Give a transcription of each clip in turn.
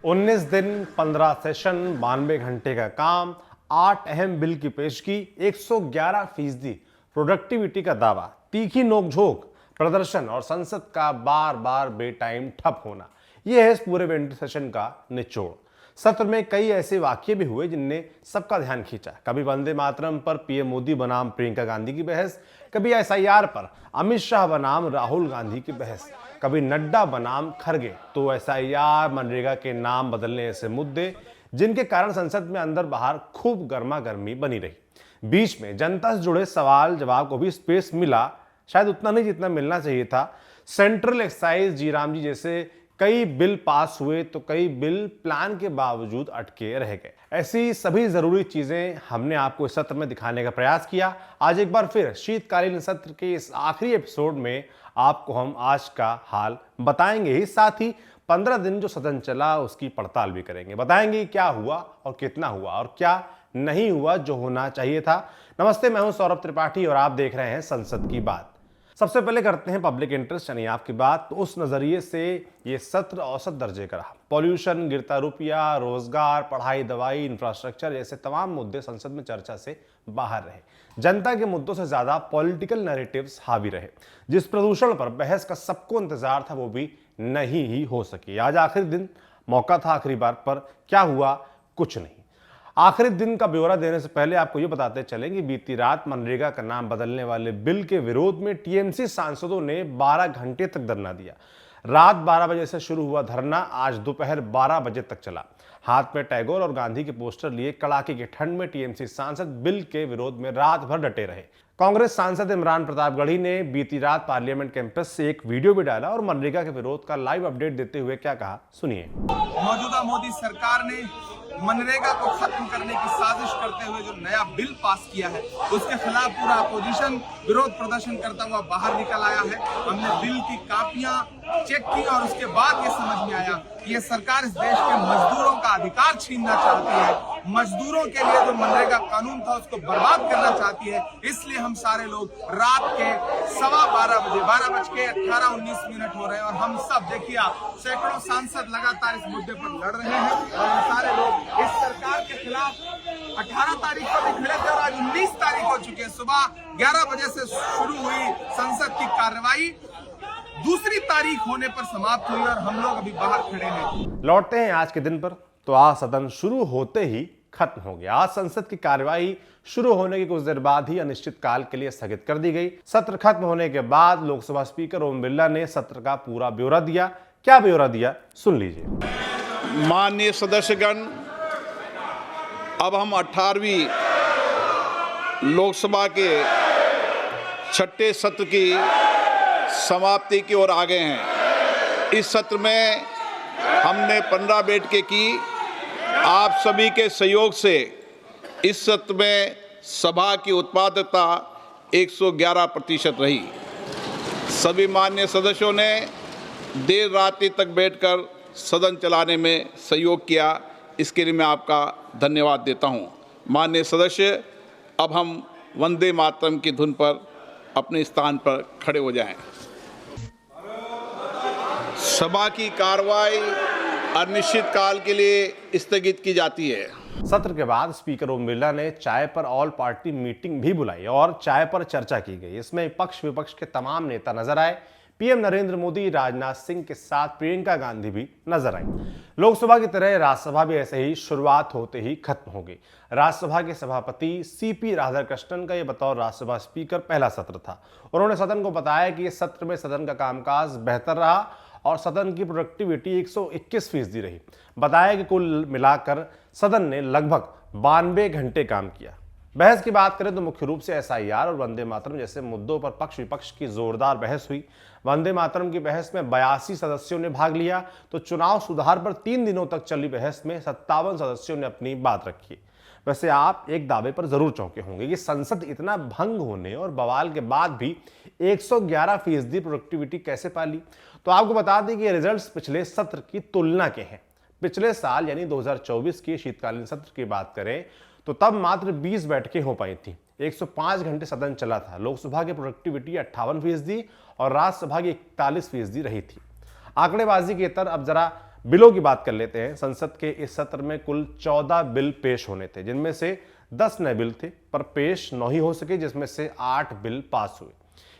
19 दिन, 15 सेशन, 92 घंटे का काम, 8 अहम बिल की पेशगी, 111% प्रोडक्टिविटी का दावा, तीखी नोकझोंक, प्रदर्शन और संसद का बार बार बेटाइम ठप होना, यह है इस पूरे विंटर सेशन का निचोड़। सत्र में कई ऐसे वाक्य भी हुए जिनने सबका ध्यान खींचा। कभी वंदे मातरम पर पीएम मोदी बनाम प्रियंका गांधी की बहस, कभी एसआईआर पर अमित शाह बनाम राहुल गांधी की बहस, कभी नड्डा बनाम खरगे, तो एसआईआर, मनरेगा के नाम बदलने ऐसे मुद्दे जिनके कारण संसद में अंदर बाहर खूब गर्मा गर्मी बनी रही। बीच में जनता से जुड़े सवाल जवाब को भी स्पेस मिला, शायद उतना नहीं जितना मिलना चाहिए था। सेंट्रल एक्साइज, जीराम जी जैसे कई बिल पास हुए तो कई बिल प्लान के बावजूद अटके रह गए। ऐसी सभी जरूरी चीजें हमने आपको इस सत्र में दिखाने का प्रयास किया। आज एक बार फिर शीतकालीन सत्र के इस आखिरी एपिसोड में आपको हम आज का हाल बताएंगे ही, साथ ही 15 दिन जो सदन चला उसकी पड़ताल भी करेंगे। बताएंगे क्या हुआ और कितना हुआ और क्या नहीं हुआ जो होना चाहिए था। नमस्ते, मैं हूं सौरभ त्रिपाठी और आप देख रहे हैं संसद की बात। सबसे पहले करते हैं पब्लिक इंटरेस्ट यानी आपकी बात। तो उस नजरिए से ये सत्र औसत दर्जे का रहा। पॉल्यूशन, गिरता रुपया, रोजगार, पढ़ाई, दवाई, इंफ्रास्ट्रक्चर जैसे तमाम मुद्दे संसद में चर्चा से बाहर रहे। जनता के मुद्दों से ज्यादा पॉलिटिकल नैरेटिव्स हावी रहे। जिस प्रदूषण पर बहस का सबको इंतजार था वो भी नहीं ही हो सकी। आज आखिरी दिन, मौका था आखिरी बार, पर क्या हुआ? कुछ नहीं। आखिरी दिन का ब्यौरा देने से पहले आपको यह बताते चलें कि बीती रात मनरेगा का नाम बदलने वाले बिल के विरोध में टीएमसी सांसदों ने 12 घंटे तक धरना दिया। रात 12 बजे से शुरू हुआ धरना आज दोपहर 12 बजे तक चला। हाथ में टैगोर और गांधी के पोस्टर लिए कड़ाके की ठंड में टीएमसी सांसद बिल के विरोध में रात भर डटे रहे। कांग्रेस सांसद इमरान प्रतापगढ़ी ने बीती रात पार्लियामेंट कैंपस से एक वीडियो भी डाला और मनरेगा के विरोध का लाइव अपडेट देते हुए क्या कहा, सुनिए। मौजूदा मोदी सरकार ने मनरेगा को खत्म करने की साजिश करते हुए जो नया बिल पास किया है उसके खिलाफ पूरा अपोजिशन विरोध प्रदर्शन करता हुआ बाहर निकल आया है। हमने बिल की कापियां चेक की और उसके बाद ये समझ में आया कि ये सरकार इस देश के मजदूरों का अधिकार छीनना चाहती है। मजदूरों के लिए जो मनरेगा कानून था उसको बर्बाद करना चाहती है। इसलिए हम सारे लोग रात के 12:15 बजे, 12:18-19 हो रहे हैं और हम सब देखिए आप सैकड़ों सांसद लगातार इस मुद्दे पर लड़ रहे हैं और हम सारे लोग इस सरकार के खिलाफ 18 तारीख को भी खड़े थे और आज 19 तारीख हो चुकी है। सुबह 11 बजे से शुरू हुई संसद की कार्रवाई दूसरी तारीख होने पर समाप्त हुई और हम लोग अभी बाहर खड़े हैं। लौटते हैं आज के दिन पर। तो आज सदन शुरू होते ही खत्म हो गया। आज संसद की कार्यवाही शुरू होने के कुछ देर बाद ही अनिश्चित काल के लिए स्थगित कर दी गई। सत्र खत्म होने के बाद लोकसभा स्पीकर ओम बिरला ने सत्र का पूरा ब्यौरा दिया। क्या ब्यौरा दिया, सुन लीजिए। माननीय सदस्यगण, अब हम 18वीं लोकसभा के छठे सत्र की समाप्ति की ओर आ गए हैं। इस सत्र में हमने 15 बैठकें की। आप सभी के सहयोग से इस सत्र में सभा की उत्पादकता 111% रही। सभी माननीय सदस्यों ने देर रात्रि तक बैठकर सदन चलाने में सहयोग किया, इसके लिए मैं आपका धन्यवाद देता हूं। माननीय सदस्य, अब हम वंदे मातरम की धुन पर अपने स्थान पर खड़े हो जाएं। सभा की कार्रवाई अनिश्चित काल के लिए स्थगित की जाती है। सत्र के बाद स्पीकर ओम बिरला ने चाय पर ऑल पार्टी मीटिंग भी बुलाई और चाय पर चर्चा की गई। इसमें पक्ष विपक्ष के तमाम नेता नजर आए। पीएम नरेंद्र मोदी, राजनाथ सिंह के साथ प्रियंका गांधी भी नजर आई। लोकसभा की तरह राज्यसभा भी ऐसे ही शुरुआत होते ही खत्म हो गई। राज्यसभा के सभापति सीपी राधाकृष्णन का यह बतौर राज्यसभा स्पीकर पहला सत्र था। उन्होंने सदन को बताया कि इस सत्र में सदन का कामकाज बेहतर रहा और सदन की प्रोडक्टिविटी 121% रही। बताया कि कुल मिलाकर सदन ने लगभग 92 घंटे काम किया। बहस की बात करें तो मुख्य रूप से एसआईआर और वंदे मातरम जैसे मुद्दों पर पक्ष विपक्ष की जोरदार बहस हुई। वंदे मातरम की बहस में 82 सदस्यों ने भाग लिया तो चुनाव सुधार पर 3 दिनों तक चली बहस में 57 सदस्यों ने अपनी बात रखी। वैसे आप एक दावे पर जरूर चौंके होंगे कि संसद इतना भंग होने और बवाल के बाद भी 111% प्रोडक्टिविटी कैसे पाली। तो आपको बता दें कि ये रिजल्ट्स पिछले सत्र की तुलना के हैं। पिछले साल यानी 2024 के शीतकालीन सत्र की बात करें तो तब मात्र 20 बैठकें हो पाई थी। 105 घंटे सदन चला था। लोकसभा की प्रोडक्टिविटी 58% और राज्यसभा की 41% रही थी। आंकड़ेबाजी के तर अब जरा बिलों की बात कर लेते हैं। संसद के इस सत्र में कुल 14 बिल पेश होने थे, जिनमें से 10 नए बिल थे, पर पेश 9 ही हो सके, जिसमें से 8 बिल पास हुए।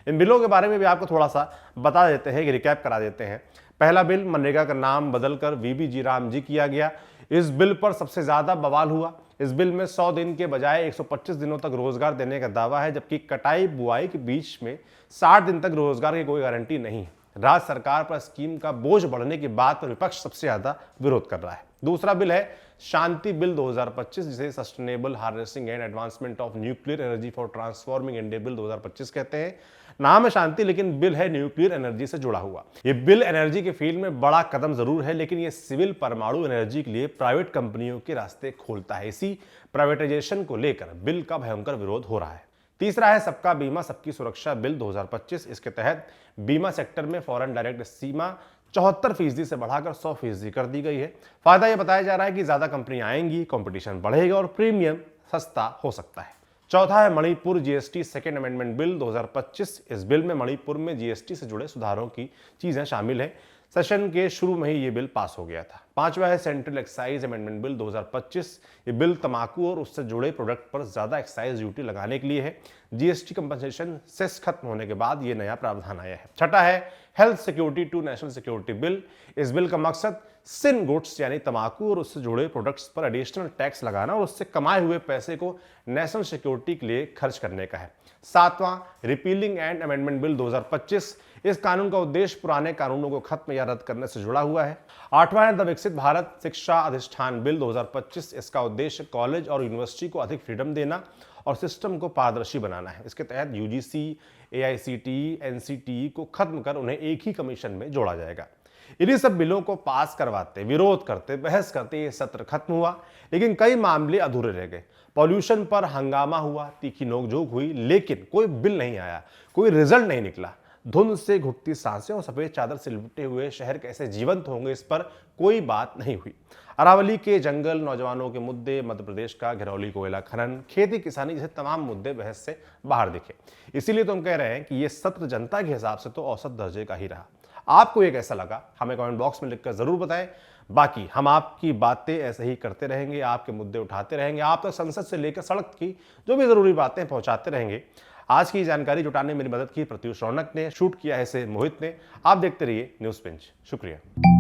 इन बिलों के बारे में भी आपको थोड़ा सा बता देते हैं, रिकैप करा देते हैं। पहला बिल, मनरेगा का नाम बदलकर वीबी जी राम जी किया गया। इस बिल पर सबसे ज्यादा बवाल हुआ। इस बिल में 100 दिन के बजाय 125 दिनों तक रोजगार देने का दावा है, जबकि कटाई बुआई के बीच में 60 दिन तक रोजगार की कोई गारंटी नहीं। राज्य सरकार पर स्कीम का बोझ बढ़ने की बात पर विपक्ष सबसे ज्यादा विरोध कर रहा है। दूसरा बिल है शांति बिल 2025, जिसे sustainable harvesting and advancement of nuclear energy for transforming India bill 2025 कहते हैं। नाम है शांति, लेकिन बिल है न्यूक्लियर एनर्जी से जुड़ा हुआ। ये बिल एनर्जी के फील्ड में बड़ा कदम जरूर है, लेकिन ये सिविल परमाणु एनर्जी के लिए प्राइवेट कंपनियों के रास्ते खोलता है। इसी प्राइवेटाइजेशन को लेकर बिल का भयंकर विरोध हो रहा है। तीसरा है सबका बीमा सबकी सुरक्षा बिल 2025। इसके तहत बीमा सेक्टर में फॉरेन डायरेक्ट सीमा 74% से बढ़ाकर 100% कर दी गई है। फायदा यह बताया जा रहा है कि ज्यादा कंपनियां आएंगी, कंपटीशन बढ़ेगा और प्रीमियम सस्ता हो सकता है। चौथा है Manipur GST second amendment bill 2025। इस बिल में मणिपुर में जीएसटी से जुड़े सुधारों की चीजें शामिल है। सेशन के शुरू में ही ये बिल पास हो गया था। पांचवा है सेंट्रल एक्साइज अमेंडमेंट बिल 2025। ये बिल तंबाकू और उससे जुड़े प्रोडक्ट पर ज्यादा एक्साइज ड्यूटी लगाने के लिए है। जीएसटी कंपनसेशन सेस खत्म होने के बाद ये नया प्रावधान आया है। छठा है health security to national security bill. इस बिल का मकसद सिन गुड्स यानी तंबाकू और उससे जुड़े प्रोडक्ट्स पर एडिशनल टैक्स लगाना और उससे कमाए हुए पैसे को नेशनल सिक्योरिटी के लिए खर्च करने का है। सातवां रिपीलिंग एंड अमेंडमेंट बिल 2025। इस कानून का उद्देश्य पुराने कानूनों को खत्म या रद्द करने से जुड़ा हुआ है। आठवां है द विकसित भारत शिक्षा अधिष्ठान बिल 2025। इसका उद्देश्य कॉलेज और यूनिवर्सिटी को अधिक फ्रीडम देना और सिस्टम को पारदर्शी बनाना है। इसके तहत यूजीसी, एआईसीटीई, एनसीटीई को खत्म कर उन्हें एक ही कमीशन में जोड़ा जाएगा। इन्हीं सब बिलों को पास करवाते, विरोध करते, बहस करते ये सत्र खत्म हुआ, लेकिन कई मामले अधूरे रह गए। पॉल्यूशन पर हंगामा हुआ, तीखी नोकझोंक हुई, लेकिन कोई बिल नहीं आया, कोई रिजल्ट नहीं निकला। धुंध से घुटती सांसें और सफेद चादर से लिपटे हुए शहर कैसे जीवंत होंगे, इस पर कोई बात नहीं हुई। अरावली के जंगल, नौजवानों के मुद्दे, मध्य प्रदेश का घिरौली कोयला खनन, खेती किसानी जैसे तमाम मुद्दे बहस से बाहर दिखे। इसीलिए तो हम कह रहे हैं कि ये सत्र जनता के हिसाब से तो औसत दर्जे का ही रहा। आपको ये कैसा लगा हमें कमेंट बॉक्स में लिखकर जरूर बताएं। बाकी हम आपकी बातें ऐसे ही करते रहेंगे, आपके मुद्दे उठाते रहेंगे, आप तक संसद से लेकर सड़क की जो भी जरूरी बातें पहुंचाते रहेंगे। आज की जानकारी जुटाने में मेरी मदद की प्रत्युष रौनक ने, शूट किया है इसे मोहित ने। आप देखते रहिए न्यूज़ पिंच। शुक्रिया।